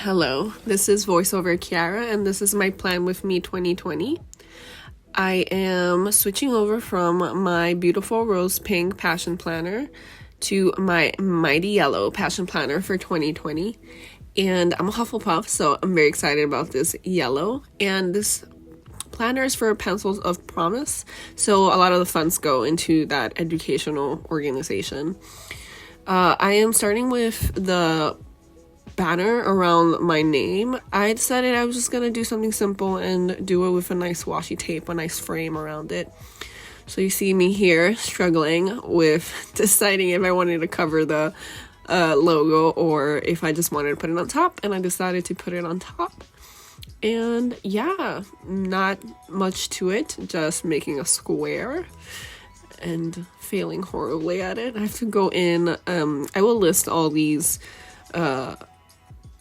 Hello, this is voiceover Kiara, and this is my plan with me 2020. I am switching over from my beautiful rose pink passion planner to my mighty yellow passion planner for 2020. And I'm a Hufflepuff, so I'm very excited about this yellow. And this planner is for Pencils of Promise, so a lot of the funds go into that educational organization. I am starting with the banner around my name. I decided I was just gonna do something simple and do it with a nice washi tape, a nice frame around it. So you see me here struggling with deciding if I wanted to cover the logo or if I just wanted to put it on top, and I decided to put it on top. And yeah, not much to it, just making a square and failing horribly at it. I have to go in, I will list all these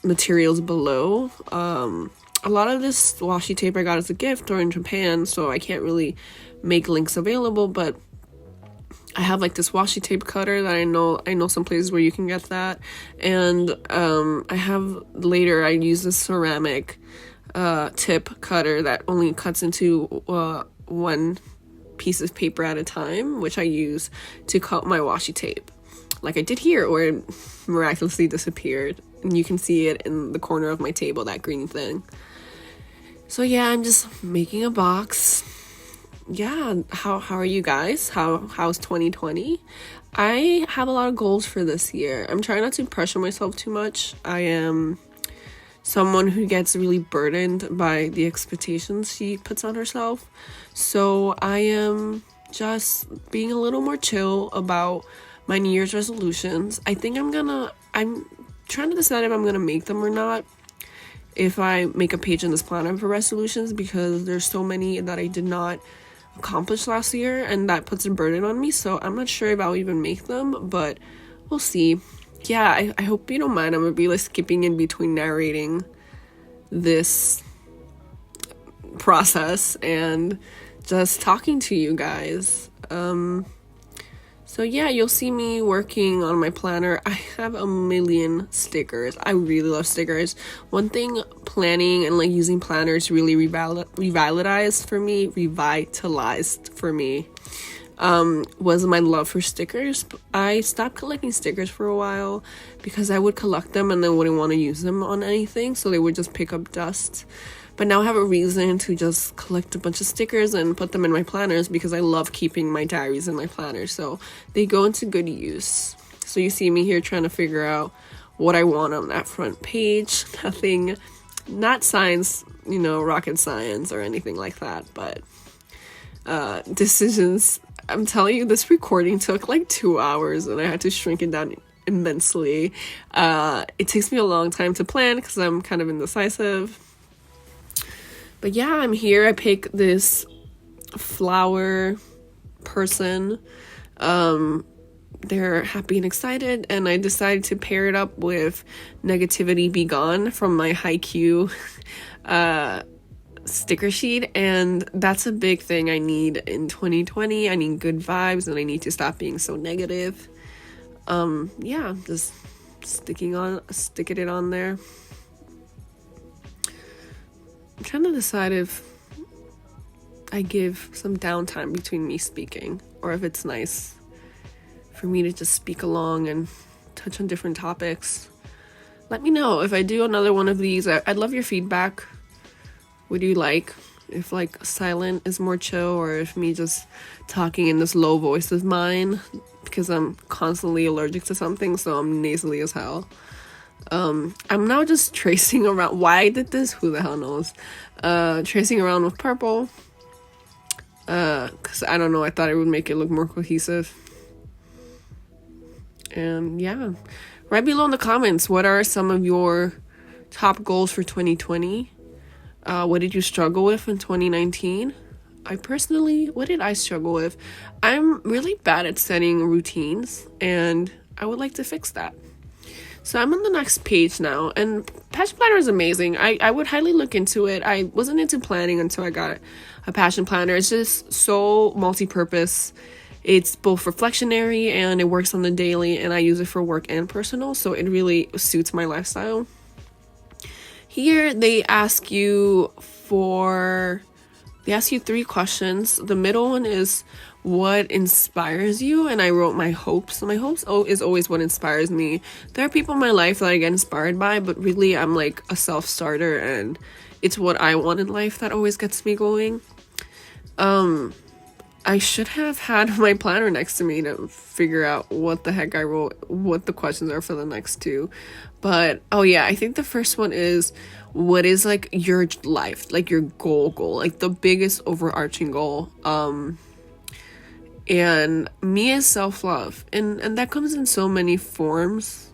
materials below. A lot of this washi tape I got as a gift or in Japan, so I can't really make links available, but I have like this washi tape cutter that I know some places where you can get that, and I have later I use this ceramic tip cutter that only cuts into one piece of paper at a time, which I use to cut my washi tape like I did here, or it miraculously disappeared, and you can see it in the corner of my table, that green thing. So yeah, I'm just making a box. Yeah, how are you guys? How's 2020? I have a lot of goals for this year. I'm trying not to pressure myself too much. I am someone who gets really burdened by the expectations she puts on herself. So I am just being a little more chill about my New Year's resolutions. I'm trying to decide if I'm gonna make them or not, if I make a page in this planner for resolutions, because there's so many that I did not accomplish last year, and that puts a burden on me. So I'm not sure if I'll even make them, but we'll see. Yeah, I hope you don't mind. I'm gonna be like skipping in between narrating this process and just talking to you guys. So yeah, you'll see me working on my planner. I have a million stickers. I really love stickers. One thing planning and like using planners really revitalized for me was my love for stickers. I stopped collecting stickers for a while because I would collect them and then wouldn't want to use them on anything, so they would just pick up dust. But now I have a reason to just collect a bunch of stickers and put them in my planners, because I love keeping my diaries in my planners, so they go into good use. So you see me here trying to figure out what I want on that front page. Not science, rocket science or anything like that, but decisions. I'm telling you, this recording took like 2 hours and I had to shrink it down immensely. It takes me a long time to plan because I'm kind of indecisive. But yeah, I'm here. I picked this flower person. They're happy and excited, and I decided to pair it up with Negativity Be Gone from my Haikyuu sticker sheet, and that's a big thing I need in 2020. I need good vibes, and I need to stop being so negative. Yeah, just sticking it on there. I'm trying to decide if I give some downtime between me speaking, or if it's nice for me to just speak along and touch on different topics. Let me know if I do another one of these. I'd love your feedback. What do you like? If like silent is more chill, or if me just talking in this low voice is mine, because I'm constantly allergic to something, so I'm nasally as hell. I'm now just tracing around. Why I did this? Who the hell knows? Tracing around with purple. Because I don't know, I thought it would make it look more cohesive. And yeah, right below in the comments, what are some of your top goals for 2020? What did you struggle with in 2019? What did I struggle with? I'm really bad at setting routines, and I would like to fix that. So I'm on the next page now, and Passion Planner is amazing. I would highly look into it. I wasn't into planning until I got a Passion Planner. It's just so multi-purpose. It's both reflectionary and it works on the daily, and I use it for work and personal, so it really suits my lifestyle. Here they ask you 3 questions. The middle one is what inspires you, and I wrote my hopes. My hopes is always what inspires me. There are people in my life that I get inspired by, but really I'm like a self-starter, and it's what I want in life that always gets me going. I should have had my planner next to me to figure out what the heck I wrote, what the questions are for the next 2. But, oh yeah, I think the first one is, what is, like, your life, like, your goal, like, the biggest overarching goal. And me is self-love. And that comes in so many forms.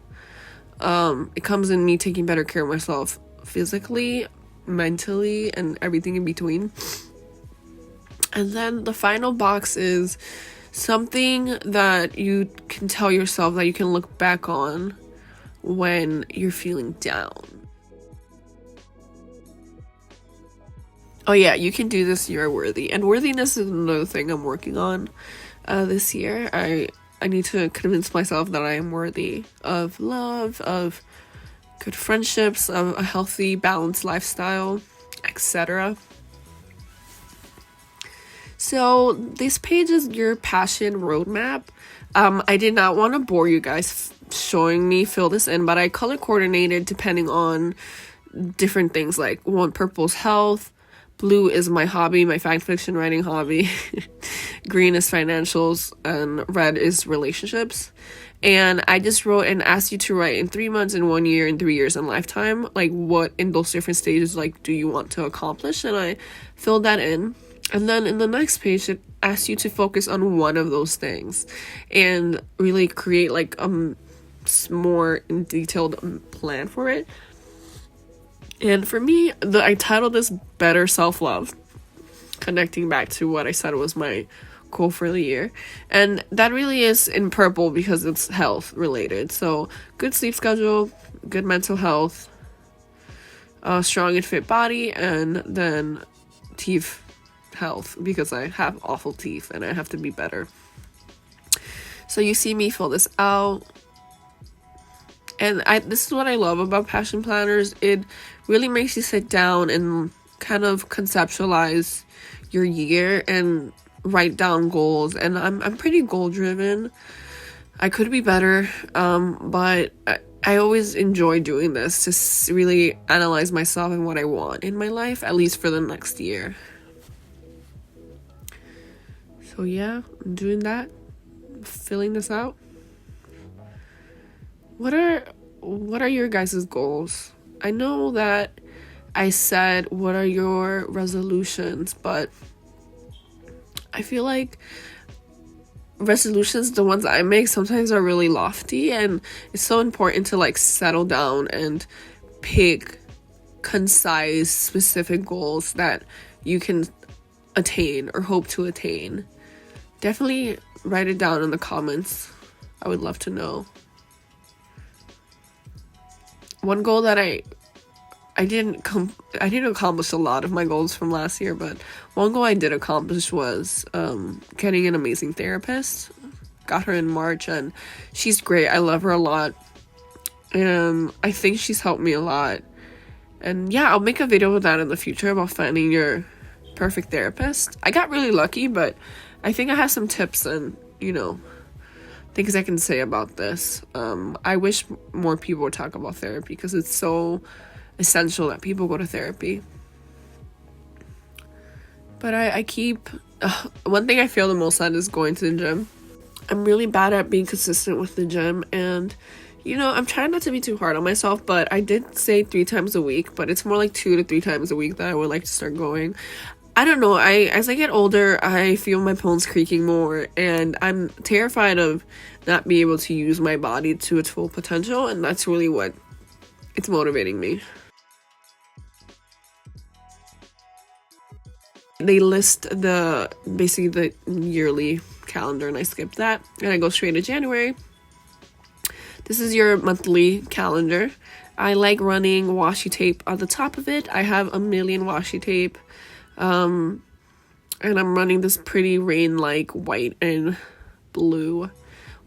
It comes in me taking better care of myself physically, mentally, and everything in between. And then the final box is something that you can tell yourself that you can look back on when you're feeling down. Oh yeah, you can do this, you're worthy. And worthiness is another thing I'm working on this year. I need to convince myself that I am worthy of love, of good friendships, of a healthy, balanced lifestyle, etc. So this page is your passion roadmap. I did not want to bore you guys showing me fill this in, but I color coordinated depending on different things. Like, one, purple is health, blue is my hobby, my fan fiction writing hobby, green is financials, and red is relationships. And I just wrote and asked you to write in 3 months, in 1 year, in 3 years, in lifetime, like, what in those different stages, like, do you want to accomplish? And I filled that in. And then in the next page, it asks you to focus on one of those things and really create, like, more detailed plan for it. And for me, I titled this Better Self-Love, connecting back to what I said was my goal for the year. And that really is in purple because it's health related. So good sleep schedule, good mental health, strong and fit body, and then teeth health, because I have awful teeth and I have to be better. So you see me fill this out. And this is what I love about passion planners. It really makes you sit down and kind of conceptualize your year and write down goals. And I'm pretty goal driven. I could be better, but I always enjoy doing this to really analyze myself and what I want in my life, at least for the next year. So yeah, I'm doing that, filling this out. What are your guys' goals? I know that I said, what are your resolutions? But I feel like resolutions, the ones I make, sometimes are really lofty, and it's so important to, like, settle down and pick concise, specific goals that you can attain or hope to attain. Definitely write it down in the comments. I would love to know. One goal that I didn't accomplish a lot of my goals from last year, but one goal I did accomplish was getting an amazing therapist. Got her in March, and she's great. I love her a lot, and I think she's helped me a lot. And yeah, I'll make a video with that in the future about finding your perfect therapist. I got really lucky, but I think I have some tips and, things I can say about this. I wish more people would talk about therapy because it's so essential that people go to therapy. But I keep... one thing I feel the most at is going to the gym. I'm really bad at being consistent with the gym, and, I'm trying not to be too hard on myself, but I did say 3 times a week, but it's more like 2 to 3 times a week that I would like to start going. I don't know, as I get older, I feel my bones creaking more, and I'm terrified of not being able to use my body to its full potential, and that's really what it's motivating me. They list basically the yearly calendar, and I skipped that, and I go straight to January. This is your monthly calendar. I like running washi tape on the top of it. I have a million washi tape. And I'm running this pretty rain-like white and blue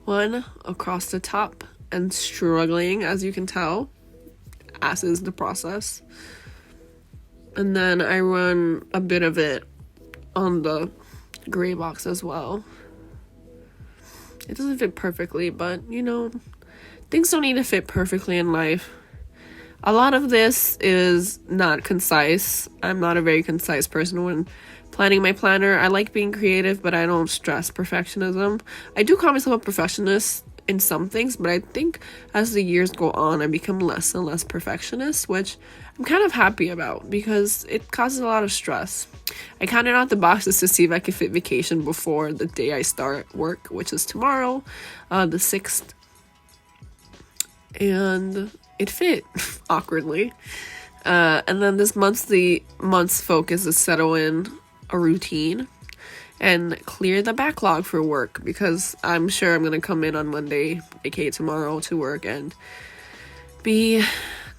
one across the top and struggling, as you can tell. asses the process. And then I run a bit of it on the gray box as well. It doesn't fit perfectly, but things don't need to fit perfectly in life. A lot of this is not concise. I'm not a very concise person when planning my planner. I like being creative, but I don't stress perfectionism. I do call myself a perfectionist in some things, but I think as the years go on, I become less and less perfectionist, which I'm kind of happy about because it causes a lot of stress. I counted out the boxes to see if I could fit vacation before the day I start work, which is tomorrow, the 6th. And it fit awkwardly. And then this month's focus is settle in a routine and clear the backlog for work, because I'm sure I'm going to come in on Monday, aka tomorrow, to work and be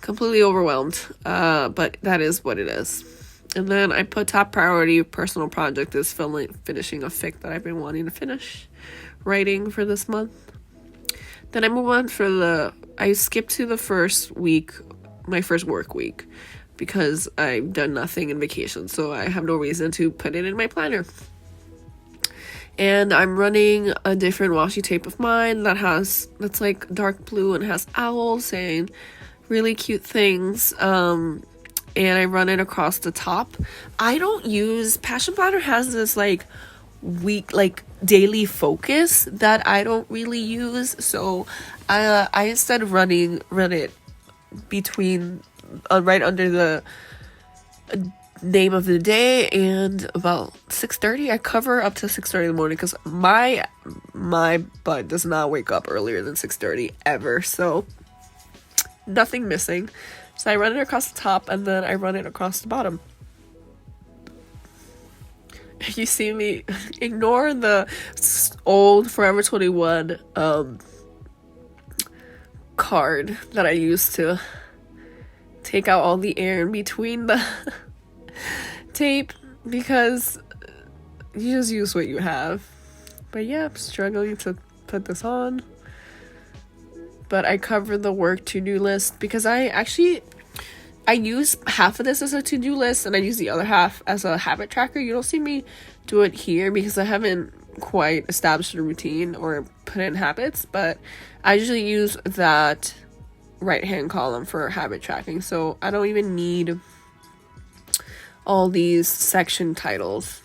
completely overwhelmed. But that is what it is. And then I put top priority personal project is finishing a fic that I've been wanting to finish writing for this month. Then I move on I skipped to the first week, my first work week, because I've done nothing in vacation, so I have no reason to put it in my planner. And I'm running a different washi tape of mine that's like dark blue and has owls saying really cute things. And I run it across the top. I don't use Passion Planner has this like daily focus that I don't really use, so I instead of run it between right under the name of the day and about 6:30. I cover up to 6:30 in the morning because my butt does not wake up earlier than 6:30 ever, so nothing missing. So I run it across the top and then I run it across the bottom. If you see me, ignore the old Forever 21 card that I used to take out all the air in between the tape, because you just use what you have. But yeah, I'm struggling to put this on. But I cover the work to-do list because I use half of this as a to-do list and I use the other half as a habit tracker. You don't see me do it here because I haven't quite established a routine or put in habits, but I usually use that right-hand column for habit tracking, so I don't even need all these section titles.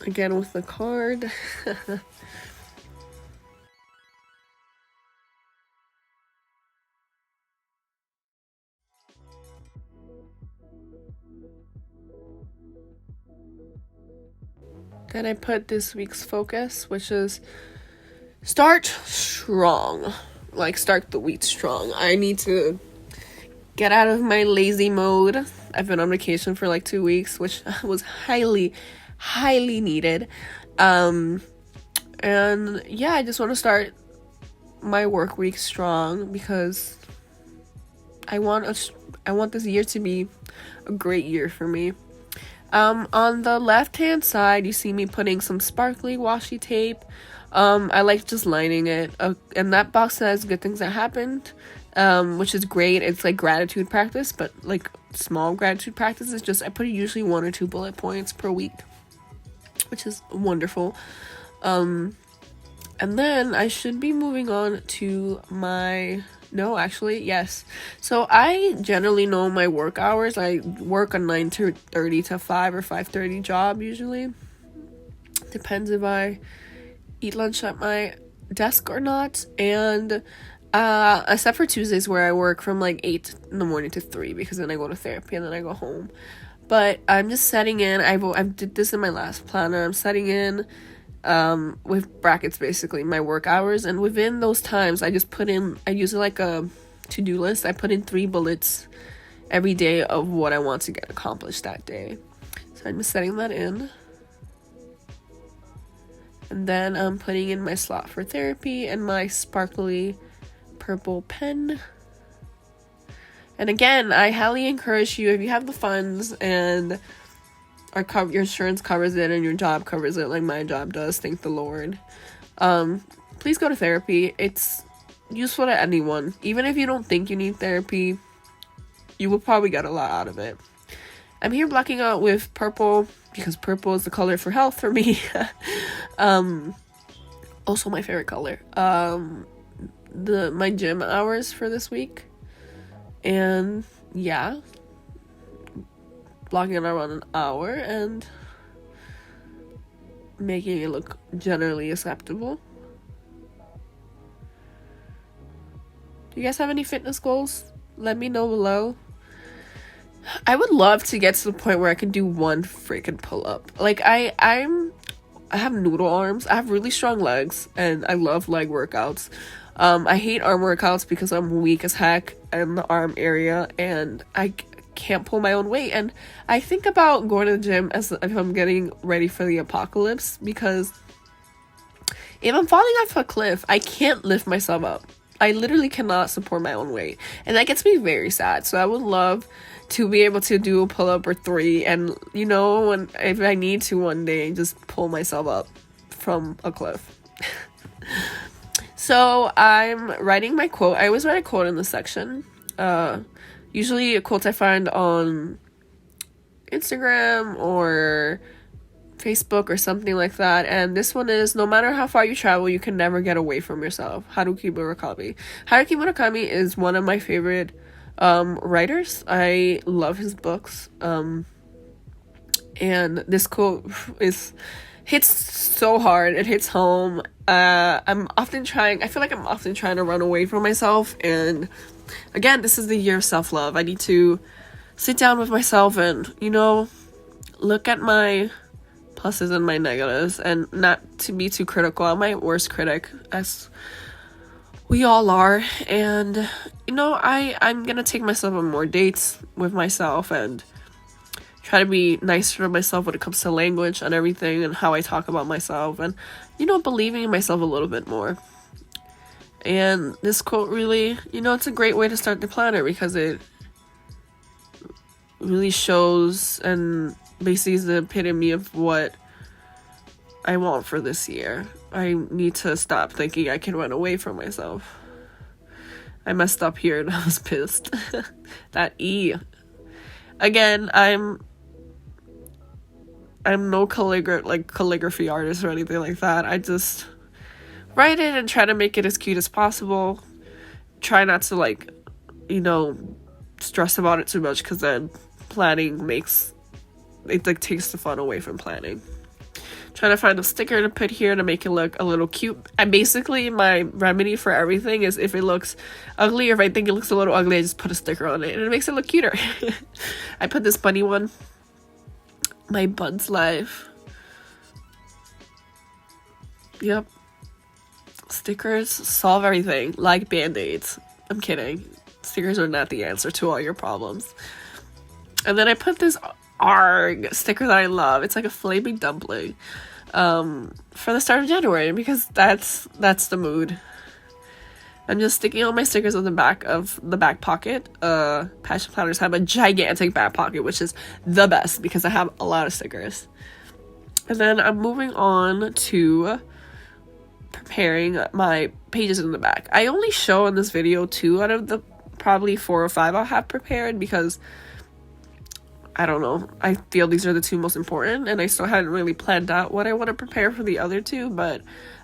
Again with the card. Then I put this week's focus, which is start strong. Like, start the week strong. I need to get out of my lazy mode. I've been on vacation for like 2 weeks, which was highly needed. And yeah, I just want to start my work week strong because I want this year to be a great year for me. On the left hand side, you see me putting some sparkly washi tape. I like just lining it, and that box says good things that happened, which is great. It's like gratitude practice, but like small gratitude practice is just I put usually 1 or 2 bullet points per week, which is wonderful. And then I should be moving on to yes. So I generally know my work hours. I work a 9:30 to 5 or 5:30 job usually. Depends if I eat lunch at my desk or not. And except for Tuesdays where I work from like 8 in the morning to 3 because then I go to therapy and then I go home. But I'm just setting in. I did this in my last planner. I'm setting in with brackets basically my work hours, and within those times I use it like a to-do list. I put in 3 bullets every day of what I want to get accomplished that day. So I'm just setting that in. And then I'm putting in my slot for therapy and my sparkly purple pen. And again, I highly encourage you, if you have the funds and your insurance covers it and your job covers it, like my job does, thank the Lord, please go to therapy. It's useful to anyone. Even if you don't think you need therapy, you will probably get a lot out of it. I'm here blocking out with purple because purple is the color for health for me. Also my favorite color. My gym hours for this week. And yeah, blocking it around an hour and making it look generally acceptable. Do you guys have any fitness goals? Let me know below. I would love to get to the point where I can do one freaking pull-up. Like, I have noodle arms. I have really strong legs, and I love leg workouts. I hate arm workouts because I'm weak as heck in the arm area, and I can't pull my own weight. And I think about going to the gym as if I'm getting ready for the apocalypse, because if I'm falling off a cliff, I can't lift myself up. I literally cannot support my own weight, and that gets me very sad. So I would love to be able to do a pull-up or 3, and if I need to one day, just pull myself up from a cliff. So I'm writing my quote. I always write a quote in this section. Usually a quote I find on Instagram or Facebook or something like that. And this one is, no matter how far you travel, you can never get away from yourself. Haruki Murakami. Haruki Murakami is one of my favorite writers. I love his books. And this quote hits so hard. It hits home. I feel like I'm often trying to run away from myself. And again, this is the year of self-love. I need to sit down with myself and, look at my pluses and my negatives, and not to be too critical. I'm my worst critic, as we all are. And I'm gonna take myself on more dates with myself and try to be nicer to myself when it comes to language and everything, and how I talk about myself, and believing in myself a little bit more. And this quote really, it's a great way to start the planner, because it really shows and basically is the epitome of what I want for this year. I need to stop thinking I can run away from myself. I messed up here and I was pissed. That E. Again, I'm no calligraphy artist or anything like that. I just write it and try to make it as cute as possible. Try not to stress about it too much, because then planning takes the fun away from planning. Trying to find a sticker to put here to make it look a little cute. And basically my remedy for everything is, if it looks ugly or if I think it looks a little ugly, I just put a sticker on it and it makes it look cuter. I put this bunny one. My Bud's Life. Yep. Stickers solve everything, like band-aids. I'm kidding. Stickers are not the answer to all your problems. And then I put this ARG sticker that I love. It's like a flaming dumpling, for the start of January, because that's the mood. I'm just sticking all my stickers on the back of the back pocket. Passion planners have a gigantic back pocket, which is the best because I have a lot of stickers. And then I'm moving on to preparing my pages in the back. I only show in this video 2 out of the probably 4 or 5 I'll have prepared, because I don't know, I feel these are the 2 most important, and I still hadn't really planned out what I want to prepare for the other 2. But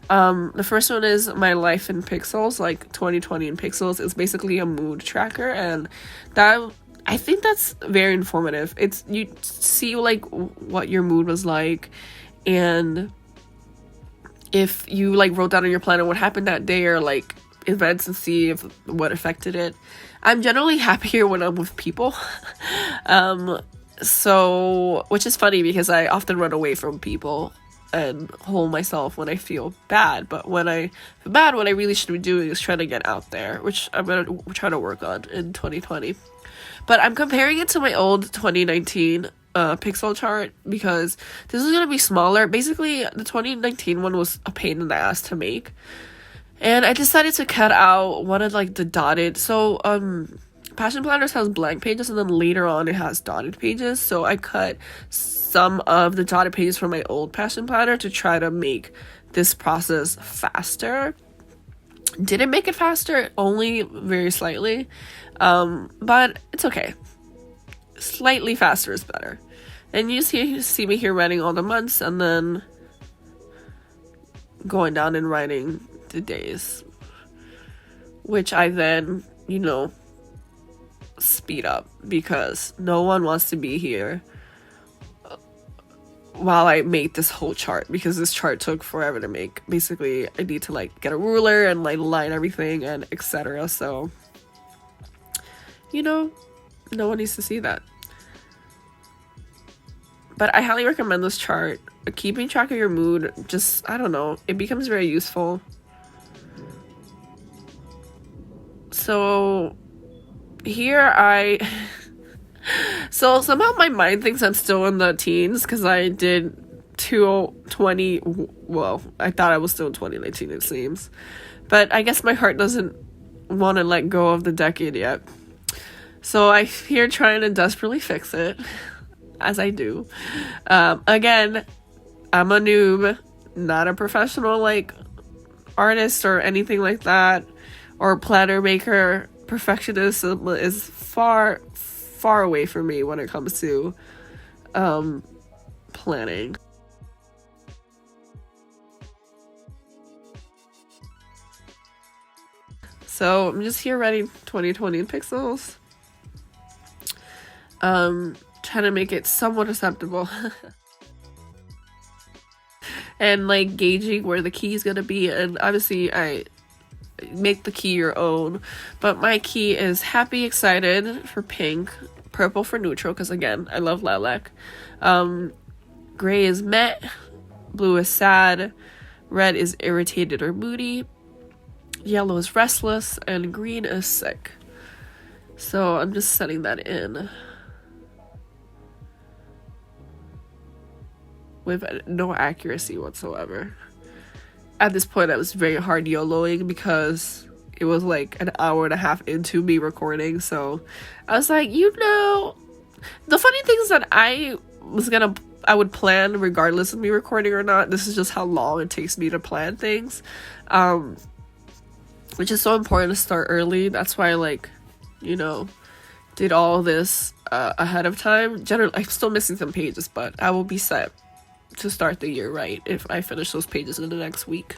the first one is my life in pixels, like 2020 in pixels. It's basically a mood tracker, and that, I think that's very informative. It's, you see what your mood was like, and if you wrote down in your planner what happened that day, or events, and see what affected it. I'm generally happier when I'm with people. So, which is funny because I often run away from people and hold myself when I feel bad. But when I feel bad, what I really should be doing is trying to get out there, which I'm going to try to work on in 2020. But I'm comparing it to my old 2019 pixel chart, because this is going to be smaller. Basically, the 2019 one was a pain in the ass to make. And I decided to cut out one of the dotted. So, Passion Planners has blank pages, and then later on it has dotted pages. So I cut some of the dotted pages from my old Passion Planner to try to make this process faster. Didn't make it faster, only very slightly, but it's okay. Slightly faster is better. And you see me here writing all the months and then going down and writing the days, which I then, speed up because no one wants to be here while I make this whole chart, because this chart took forever to make. Basically, I need to get a ruler and line everything and etc. So, no one needs to see that. But I highly recommend this chart. Keeping track of your mood, just, I don't know, it becomes very useful. So here so somehow my mind thinks I'm still in the teens because I did 20, well, I thought I was still in 2019, it seems. But I guess my heart doesn't want to let go of the decade yet. So I'm here trying to desperately fix it, as I do. Again, I'm a noob, not a professional artist or anything like that, or planner maker. Perfectionism is far away from me when it comes to planning. So I'm just here writing 2020 in pixels, trying to make it somewhat acceptable. And gauging where the key is gonna be, and obviously I make the key your own, but my key is happy, excited for pink, purple for neutral, because again, I love lilac, gray is met, blue is sad, red is irritated or moody, yellow is restless, and green is sick. So I'm just setting that in with no accuracy whatsoever. At this point, I was very hard YOLOing because it was an hour and a half into me recording. So I was like, the funny thing is that I would plan regardless of me recording or not. This is just how long it takes me to plan things, which is so important to start early. That's why I did all this ahead of time. Generally, I'm still missing some pages, but I will be set to start the year right if I finish those pages in the next week.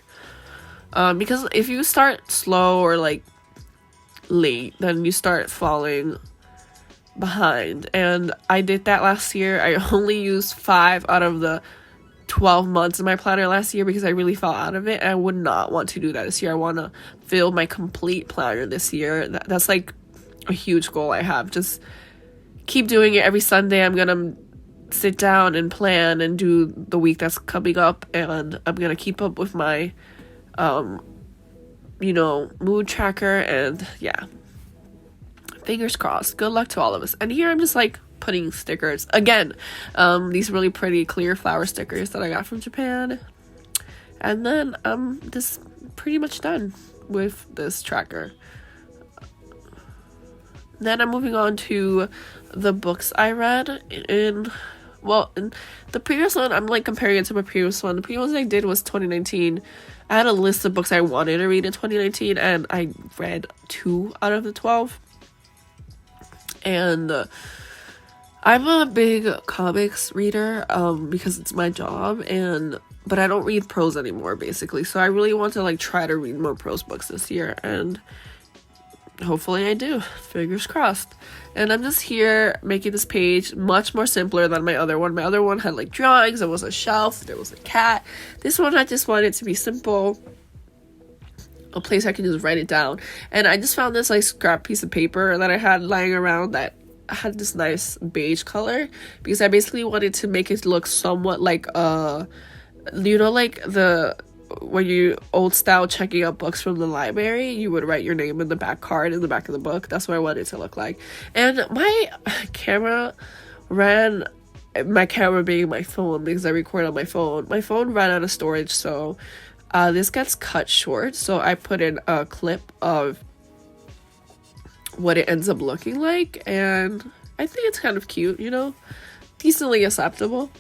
Because if you start slow or late, then you start falling behind. And I did that last year. I only used 5 out of the 12 months in my planner last year because I really fell out of it. And I would not want to do that this year. I want to fill my complete planner this year. That's a huge goal I have. Just keep doing it every Sunday. I'm gonna sit down and plan and do the week that's coming up, and I'm gonna keep up with my mood tracker, and yeah, fingers crossed. Good luck to all of us. And here I'm just putting stickers again, these really pretty clear flower stickers that I got from Japan, and then I'm just pretty much done with this tracker. Then I'm moving on to the books I read in the previous one. I'm comparing it to my previous one. The previous one I did was 2019. I had a list of books I wanted to read in 2019, and I read 2 out of the 12. And I'm a big comics reader because it's my job, but I don't read prose anymore, basically. So I really want to try to read more prose books this year, and hopefully I do. Fingers crossed. And I'm just here making this page much more simpler than my other one. My other one had drawings, there was a shelf, there was a cat. This one I just wanted to be simple, a place I can just write it down. And I just found this scrap piece of paper that I had lying around that had this nice beige color, because I basically wanted to make it look somewhat when you old style checking out books from the library, you would write your name in the back card in the back of the book. That's what I wanted it to look like. And my camera being my phone, because I record on my phone ran out of storage, so this gets cut short. So I put in a clip of what it ends up looking like, and I think it's kind of cute, you know, decently acceptable.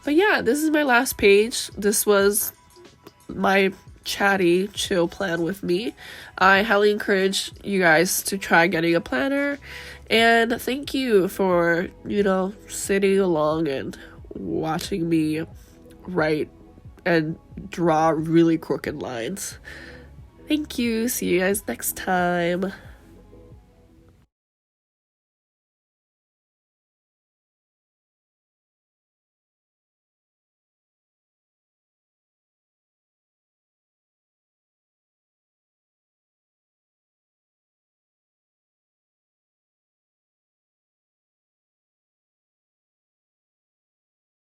But yeah, this is my last page. This was my chatty chill plan with me. I highly encourage you guys to try getting a planner, and thank you for, you know, sitting along and watching me write and draw really crooked lines. Thank you. See you guys next time.